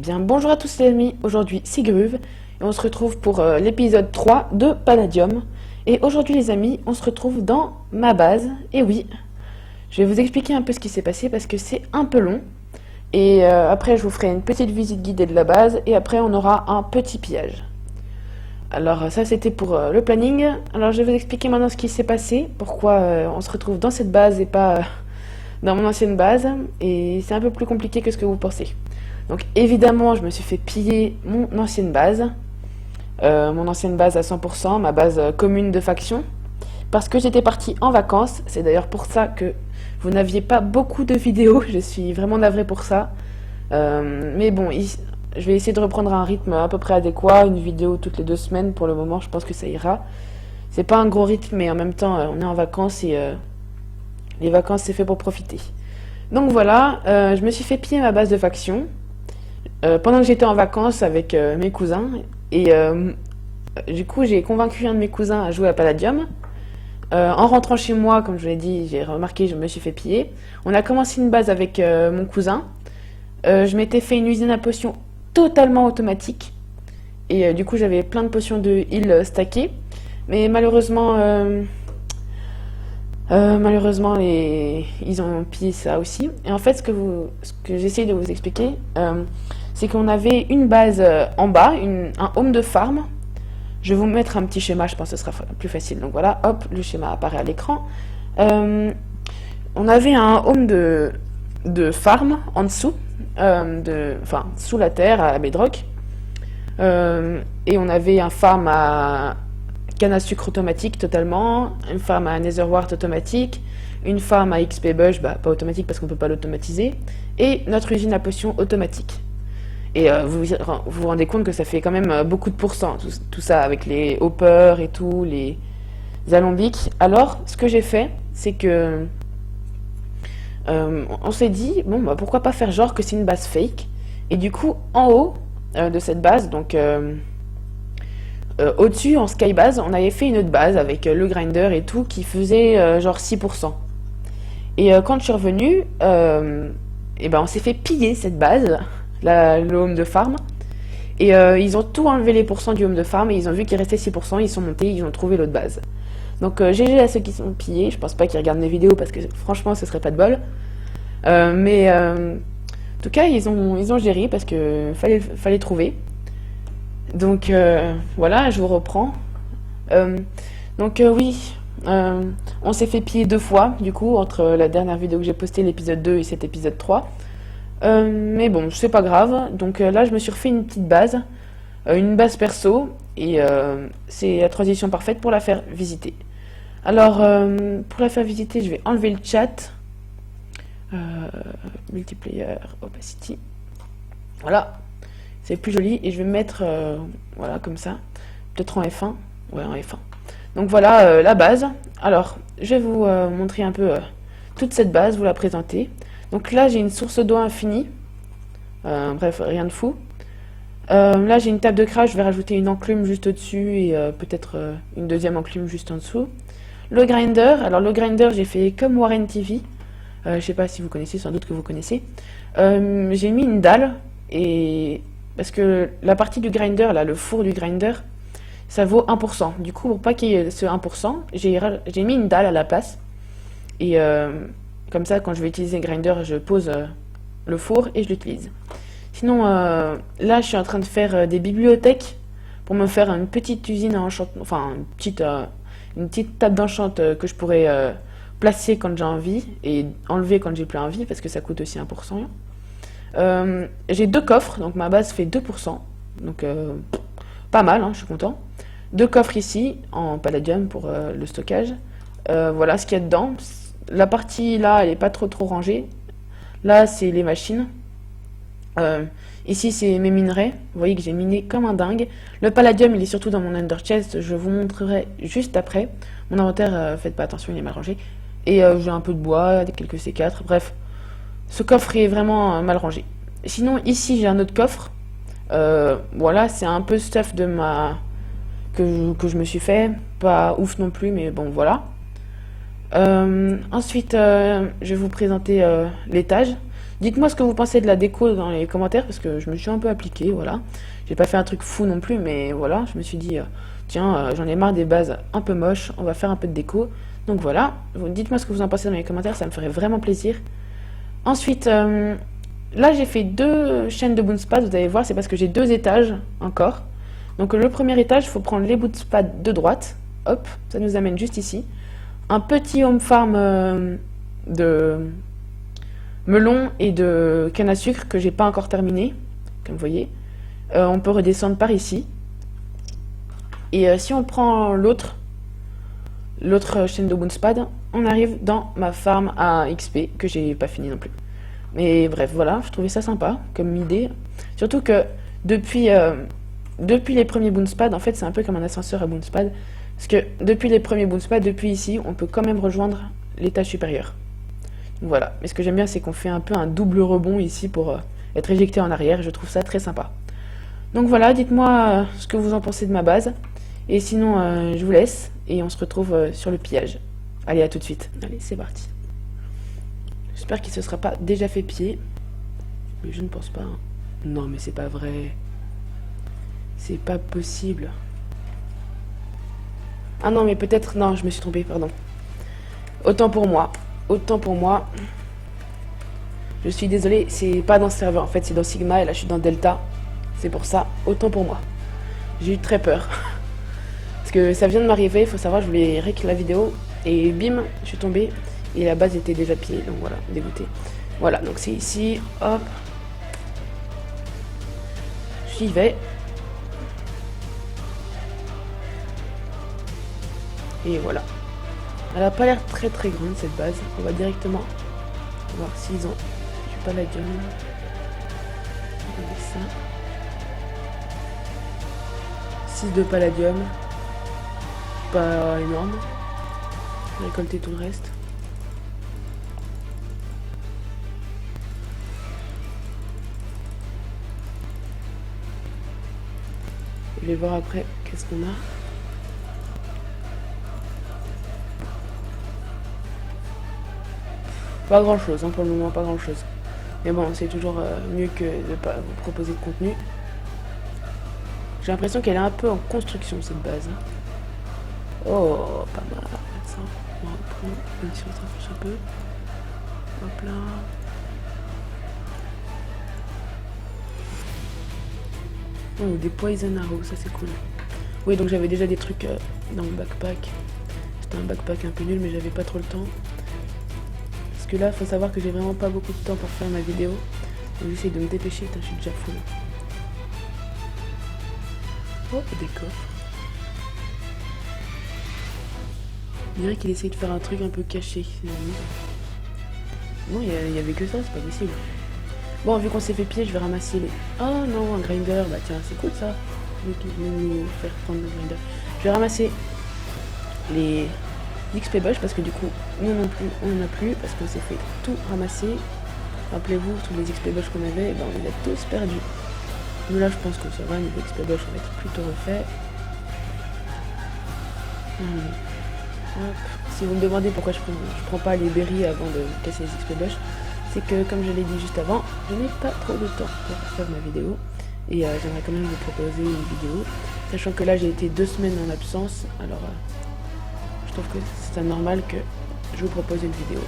Bien, bonjour à tous les amis, aujourd'hui c'est Gruve et on se retrouve pour l'épisode 3 de Palladium. Et aujourd'hui les amis, on se retrouve dans ma base. Et oui, je vais vous expliquer un peu ce qui s'est passé parce que c'est un peu long. Et après je vous ferai une petite visite guidée de la base et après on aura un petit pillage. Alors ça c'était pour le planning. Alors je vais vous expliquer maintenant ce qui s'est passé, pourquoi on se retrouve dans cette base et pas dans mon ancienne base. Et c'est un peu plus compliqué que ce que vous pensez. Donc évidemment, je me suis fait piller mon ancienne base à 100%, ma base commune de faction, parce que j'étais partie en vacances. C'est d'ailleurs pour ça que vous n'aviez pas beaucoup de vidéos, je suis vraiment navrée pour ça. Mais bon, je vais essayer de reprendre un rythme à peu près adéquat, une vidéo toutes les 2 semaines pour le moment, je pense que ça ira. C'est pas un gros rythme, mais en même temps, on est en vacances et les vacances c'est fait pour profiter. Donc voilà, je me suis fait piller ma base de faction. Pendant que j'étais en vacances avec mes cousins, et du coup j'ai convaincu un de mes cousins à jouer à Palladium. En rentrant chez moi, comme je vous l'ai dit, j'ai remarqué que je me suis fait piller. On a commencé une base avec mon cousin. Je m'étais fait une usine à potions totalement automatique. Et du coup j'avais plein de potions de heal stackées. Mais malheureusement, ils ont pillé ça aussi. Et en fait, ce que j'essaie de vous expliquer, c'est qu'on avait une base en bas, un home de farm. Je vais vous mettre un petit schéma, je pense que ce sera plus facile. Donc voilà, hop, le schéma apparaît à l'écran. On avait un home de farm en dessous, sous la terre, à la bedrock. Et on avait un farm à canne à sucre automatique totalement, une farm à netherwart automatique, une farm à XP bush, pas automatique parce qu'on ne peut pas l'automatiser, et notre usine à potions automatique. Et vous vous rendez compte que ça fait quand même beaucoup de pourcents, tout ça, avec les hoppers et tout, les alambics. Alors, ce que j'ai fait, c'est que on s'est dit, bon, pourquoi pas faire genre que c'est une base fake. Et du coup, en haut de cette base, donc au-dessus, en skybase, on avait fait une autre base avec le grinder et tout, qui faisait genre 6%. Et quand je suis revenue, on s'est fait piller cette base, le home de farm. Et ils ont tout enlevé les pourcents du home de farm et ils ont vu qu'il restait 6%, ils sont montés, ils ont trouvé l'autre base. Donc GG à ceux qui sont pillés, je pense pas qu'ils regardent mes vidéos parce que franchement ce serait pas de bol. En tout cas ils ont géré parce que fallait trouver. Donc voilà, je vous reprends. Oui, on s'est fait piller 2 fois du coup entre la dernière vidéo que j'ai postée, l'épisode 2 et cet épisode 3. Mais bon, c'est pas grave. Donc là, je me suis refait une petite base, une base perso, et c'est la transition parfaite pour la faire visiter. Alors, pour la faire visiter, je vais enlever le chat, multiplayer, opacity. Voilà, c'est plus joli, et je vais mettre, voilà, comme ça, peut-être en F1. Ouais, en F1. Donc voilà la base. Alors, je vais vous montrer un peu toute cette base, vous la présenter. Donc là, j'ai une source d'eau infinie. Bref, rien de fou. Là, j'ai une table de crash. Je vais rajouter une enclume juste au-dessus et peut-être une deuxième enclume juste en dessous. Le grinder. Alors, le grinder, j'ai fait comme Warren TV. Je sais pas si vous connaissez, sans doute que vous connaissez. J'ai mis une dalle. Et parce que la partie du grinder, là, le four du grinder, ça vaut 1%. Du coup, pour pas qu'il y ait ce 1%, j'ai mis une dalle à la place. Et comme ça, quand je vais utiliser le grinder, je pose le four et je l'utilise. Sinon, là, je suis en train de faire des bibliothèques pour me faire une petite usine à enchantement, enfin, une petite table d'enchant que je pourrais placer quand j'ai envie et enlever quand j'ai plus envie, parce que ça coûte aussi 1%. J'ai 2 coffres, donc ma base fait 2%. Donc, pas mal, hein, je suis content. 2 coffres ici, en Palladium pour le stockage. Voilà ce qu'il y a dedans. La partie là, elle est pas trop rangée. Là, c'est les machines. Ici, c'est mes minerais. Vous voyez que j'ai miné comme un dingue. Le palladium, il est surtout dans mon under chest. Je vous montrerai juste après. Mon inventaire, faites pas attention, il est mal rangé. Et j'ai un peu de bois, quelques C4. Bref, ce coffre est vraiment mal rangé. Sinon, ici, j'ai un autre coffre. Voilà, c'est un peu stuff de que je me suis fait. Pas ouf non plus, mais bon, voilà. Ensuite, je vais vous présenter l'étage. Dites-moi ce que vous pensez de la déco dans les commentaires, parce que je me suis un peu appliquée, voilà. J'ai pas fait un truc fou non plus, mais voilà, je me suis dit, tiens, j'en ai marre des bases un peu moches, on va faire un peu de déco. Donc voilà, dites-moi ce que vous en pensez dans les commentaires, ça me ferait vraiment plaisir. Ensuite, là j'ai fait 2 chaînes de Bouncepad, vous allez voir, c'est parce que j'ai 2 étages encore. Donc le premier étage, il faut prendre les Bouncepads de droite, hop, ça nous amène juste ici. Un petit home farm de melon et de canne à sucre que j'ai pas encore terminé, comme vous voyez. On peut redescendre par ici. Et si on prend l'autre chaîne de Bouncepad, on arrive dans ma farm à XP que j'ai pas fini non plus. Mais bref, voilà, je trouvais ça sympa comme idée. Surtout que depuis les premiers Bouncepad, en fait c'est un peu comme un ascenseur à Bouncepad. Parce que depuis les premiers Bouncepad, depuis ici, on peut quand même rejoindre l'étage supérieur. Donc voilà, mais ce que j'aime bien c'est qu'on fait un peu un double rebond ici pour être éjecté en arrière, je trouve ça très sympa. Donc voilà, dites-moi ce que vous en pensez de ma base. Et sinon, je vous laisse et on se retrouve sur le pillage. Allez, à tout de suite. Allez, c'est parti. J'espère qu'il ne se sera pas déjà fait piller. Mais je ne pense pas. Non, mais c'est pas vrai. C'est pas possible. Ah non, mais peut-être... Non, je me suis trompée, pardon. Autant pour moi. Autant pour moi. Je suis désolée, c'est pas dans ce serveur. En fait, c'est dans Sigma et là, je suis dans Delta. C'est pour ça. Autant pour moi. J'ai eu très peur. Parce que ça vient de m'arriver, il faut savoir, je voulais rec la vidéo. Et bim, je suis tombée. Et la base était déjà pillée. Donc voilà, dégoûté. Voilà, donc c'est ici. Hop. J'y vais. Et voilà. Elle a pas l'air très très grande cette base. On va directement voir s'ils ont du palladium. Regardez ça. 6 de palladium. Pas énorme. Récolter tout le reste. Je vais voir après qu'est-ce qu'on a. Pas grand chose, hein, pour le moment, pas grand chose. Mais bon, c'est toujours mieux que de ne pas vous proposer de contenu. J'ai l'impression qu'elle est un peu en construction cette base. Oh, pas mal. Ça, on va reprendre, même si on s'approche un peu. Hop là. Oh, des poison arrows, ça c'est cool. Oui, donc j'avais déjà des trucs dans mon backpack. C'était un backpack un peu nul, mais j'avais pas trop le temps. Parce que là, faut savoir que j'ai vraiment pas beaucoup de temps pour faire ma vidéo. Donc j'essaie de me dépêcher, putain, je suis déjà full. Oh, des coffres. On dirait qu'il essaye de faire un truc un peu caché. Non, il y avait que ça, c'est pas possible. Bon, vu qu'on s'est fait pied, je vais ramasser les... Oh non, un grinder, bah tiens, c'est cool ça. Nous faire prendre le grinder. Je vais ramasser les XP bush parce que du coup, nous non plus, on n'en a plus parce qu'on s'est fait tout ramasser. Rappelez-vous, tous les XP bush qu'on avait, ben, on les a tous perdus. Nous là, je pense que ça va, niveau XP bush, on va être plutôt refait. Hop. Si vous me demandez pourquoi je prends pas les berries avant de casser les XP bush, c'est que comme je l'ai dit juste avant, je n'ai pas trop de temps pour faire ma vidéo. Et j'aimerais quand même vous proposer une vidéo. Sachant que là j'ai été 2 semaines en absence, alors je trouve que c'est normal que je vous propose une vidéo.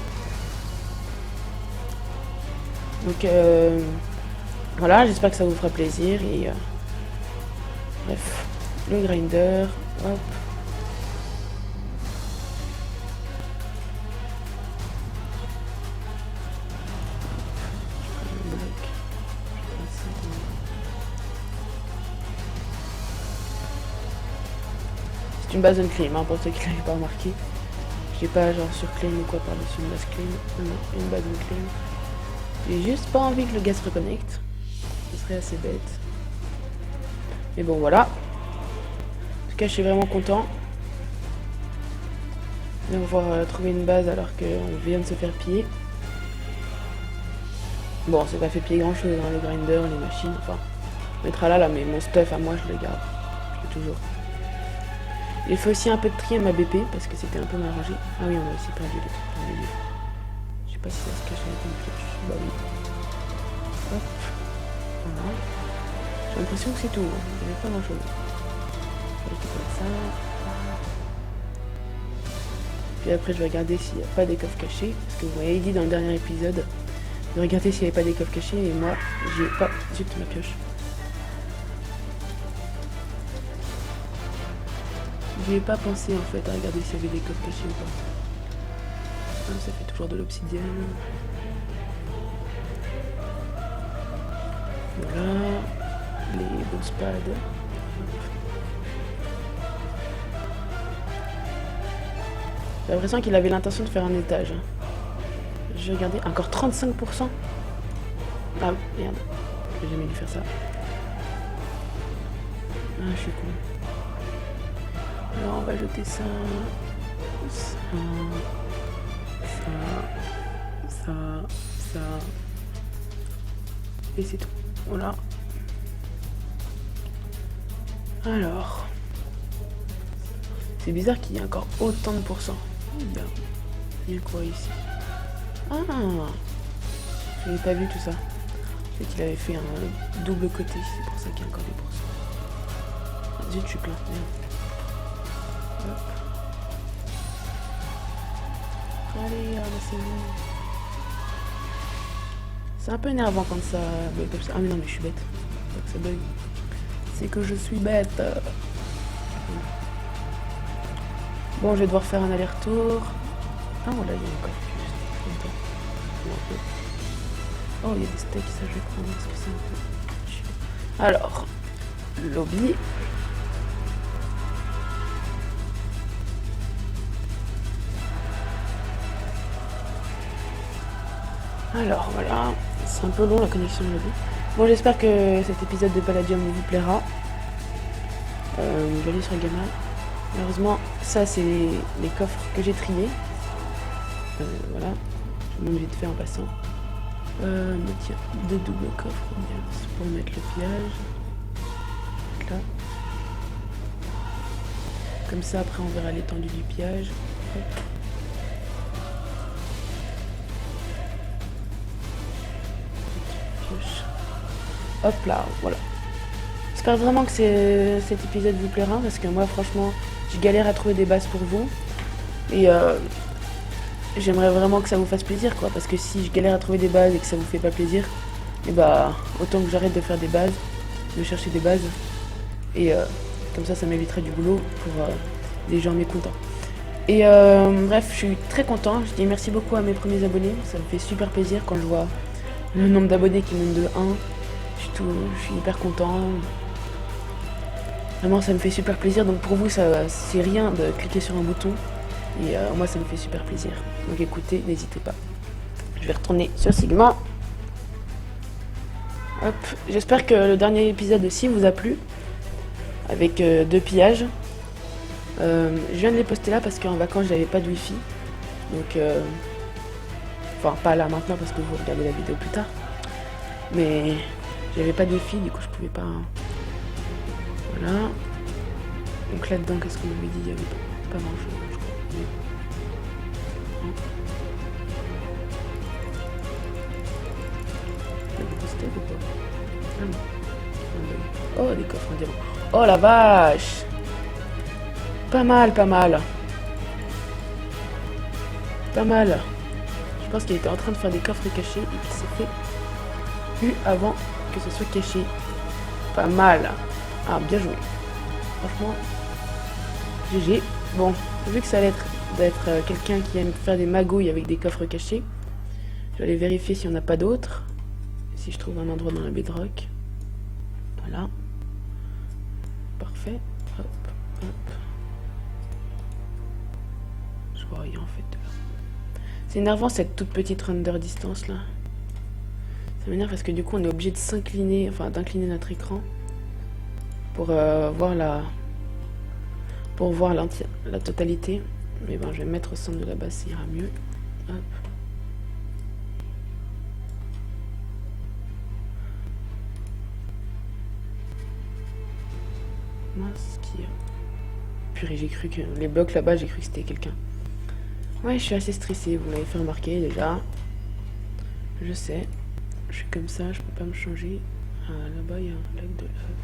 Donc voilà, j'espère que ça vous fera plaisir. Et bref, le grinder, hop. C'est une base unclaim, hein, pour ceux qui ne l'avaient pas remarqué. J'ai pas genre surclaim ou quoi par-dessus une base claim. Non, une base unclaim. J'ai juste pas envie que le gars se reconnecte. Ce serait assez bête. Mais bon, voilà. En tout cas, je suis vraiment content d'avoir trouvé une base alors qu'on vient de se faire piller. Bon, c'est pas fait piller grand chose, hein, les grinders, les machines, enfin. On mettra là, mais mon stuff à moi, je le garde. Je l'ai toujours. Il faut aussi un peu de tri à ma BP parce que c'était un peu mal rangé. Ah oui, on a aussi perdu les trucs dans les livres. Je sais pas si ça se cache avec une flèche. Bah oui. Hop. Voilà. J'ai l'impression que c'est tout. Il n'y avait pas grand chose. Je récupère ça. Puis après je vais regarder s'il n'y a pas des coffres cachés. Parce que vous m'avez dit dans le dernier épisode de regarder s'il n'y avait pas des coffres cachés. Et moi, j'ai pas. Zut, ma pioche. J'y ai pas pensé en fait à regarder s'il y avait des coffres cachés ou pas. Ah, ça fait toujours de l'obsidienne. Voilà. Les beaux spades. J'ai l'impression qu'il avait l'intention de faire un étage. J'ai regardé. Encore 35%. Ah merde. J'ai jamais dû faire ça. Ah, je suis con. Alors on va jeter ça. Ça. Et c'est tout. Voilà. Alors. C'est bizarre qu'il y ait encore autant de pourcents. Il y a quoi ici? Ah, je n'ai pas vu tout ça. C'est qu'il avait fait un double côté, c'est pour ça qu'il y a encore des pourcents. Zut, je suis plein. Hop. Allez, ramassez-vous. C'est un peu énervant quand ça bug comme ça. Ah mais non, mais je suis bête. C'est pas que ça bug. C'est que je suis bête. Bon, je vais devoir faire un aller-retour. Ah, voilà, il y a encore plus. Oh, il y a des steaks, ça je vais prendre parce que c'est un peu chiant. Alors, lobby. Alors, voilà. C'est un peu long la connexion de lobby. Bon, j'espère que cet épisode de Palladium vous plaira. Je vais aller sur Gamma. Malheureusement, ça c'est les coffres que j'ai triés. Voilà, je vais vite fait en passant. Tiens, deux doubles coffres pour mettre le pillage. Là. Comme ça, après, on verra l'étendue du pillage. Hop là, voilà. J'espère vraiment que cet épisode vous plaira parce que moi, franchement, je galère à trouver des bases pour vous. Et j'aimerais vraiment que ça vous fasse plaisir, quoi. Parce que si je galère à trouver des bases et que ça vous fait pas plaisir, et bah, autant que j'arrête de faire des bases, de chercher des bases. Et comme ça m'éviterait du boulot pour des gens mécontents. Et bref, je suis très content. Je dis merci beaucoup à mes premiers abonnés. Ça me fait super plaisir quand je vois le nombre d'abonnés qui monte de 1. Je suis hyper content. Vraiment, ça me fait super plaisir. Donc pour vous, c'est rien de cliquer sur un bouton. Et moi, ça me fait super plaisir. Donc écoutez, n'hésitez pas. Je vais retourner sur Sigma. Hop. J'espère que le dernier épisode aussi vous a plu. Avec 2 pillages. Je viens de les poster là parce qu'en vacances, j'avais pas de wifi. Donc, enfin, pas là maintenant parce que vous regardez la vidéo plus tard. Mais j'avais pas de wifi, du coup, je pouvais pas. Voilà. Donc là-dedans, qu'est-ce qu'on m'avait dit? Il y avait pas grand-chose, je crois. Il y avait des steaks ou pas? Ah non. Oh, des coffres en diamant. Oh la vache! Pas mal, pas mal. Pas mal. Je pense qu'il était en train de faire des coffres cachés et qu'il s'est fait eu avant que ce soit caché. Pas mal. Ah, bien joué. Franchement, GG. Bon, vu que ça allait d'être quelqu'un qui aime faire des magouilles avec des coffres cachés, je vais aller vérifier s'il n'y en a pas d'autres. Si je trouve un endroit dans la bedrock. Voilà. Parfait. Hop, hop. Je vois rien en fait. C'est énervant cette toute petite render distance là. Ça m'énerve parce que du coup on est obligé de s'incliner, enfin d'incliner notre écran pour voir la totalité. Mais bon, je vais me mettre au centre de la base, ça ira mieux. Hop. Mince, qui... Purée, j'ai cru que... Les blocs là-bas, j'ai cru que c'était quelqu'un. Ouais, je suis assez stressée, vous l'avez fait remarquer déjà. Je sais. je suis comme ça, je peux pas me changer. Ah, là-bas, il y a un lac de lave.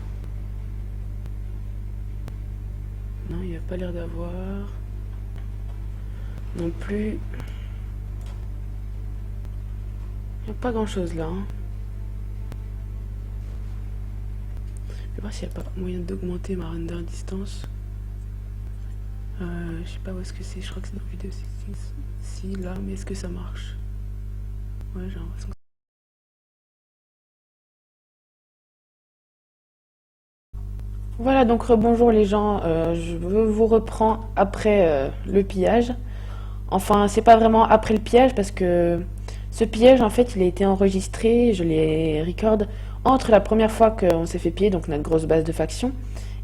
Non, il n'y a pas l'air d'avoir. Non plus. Il n'y a pas grand-chose là. Hein. Je vais voir s'il n'y a pas moyen d'augmenter ma render distance. Je sais pas où est-ce que c'est, je crois que c'est dans vidéo 66. Si, là, mais est-ce que ça marche? Ouais, j'ai l'impression que... Voilà, donc rebonjour les gens, je vous reprends après le pillage. Enfin, c'est pas vraiment après le pillage parce que ce pillage, en fait, il a été enregistré, je l'ai record entre la première fois qu'on s'est fait piller, donc notre grosse base de faction,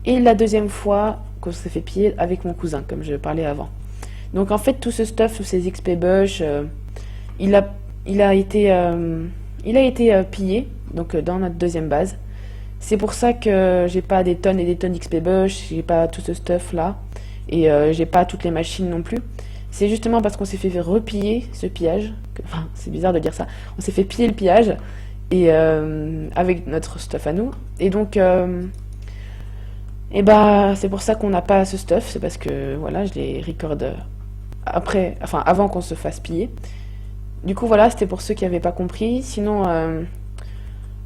et la deuxième fois qu'on s'est fait piller avec mon cousin, comme je parlais avant. Donc en fait, tout ce stuff, tous ces XP bush, il a, il a été pillé, donc dans notre deuxième base. C'est pour ça que j'ai pas des tonnes et des tonnes d'XP bush, j'ai pas tout ce stuff là, et j'ai pas toutes les machines non plus. C'est justement parce qu'on s'est fait repiller ce pillage, enfin c'est bizarre de dire ça, on s'est fait piller le pillage, et avec notre stuff à nous, et donc et bah c'est pour ça qu'on n'a pas ce stuff, c'est parce que voilà, je les record après, enfin avant qu'on se fasse piller. Du coup voilà, c'était pour ceux qui n'avaient pas compris. Sinon,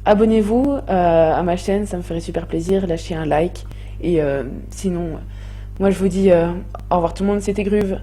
abonnez-vous à ma chaîne, ça me ferait super plaisir. Lâchez un like. Et sinon, moi je vous dis au revoir tout le monde, c'était Gruve.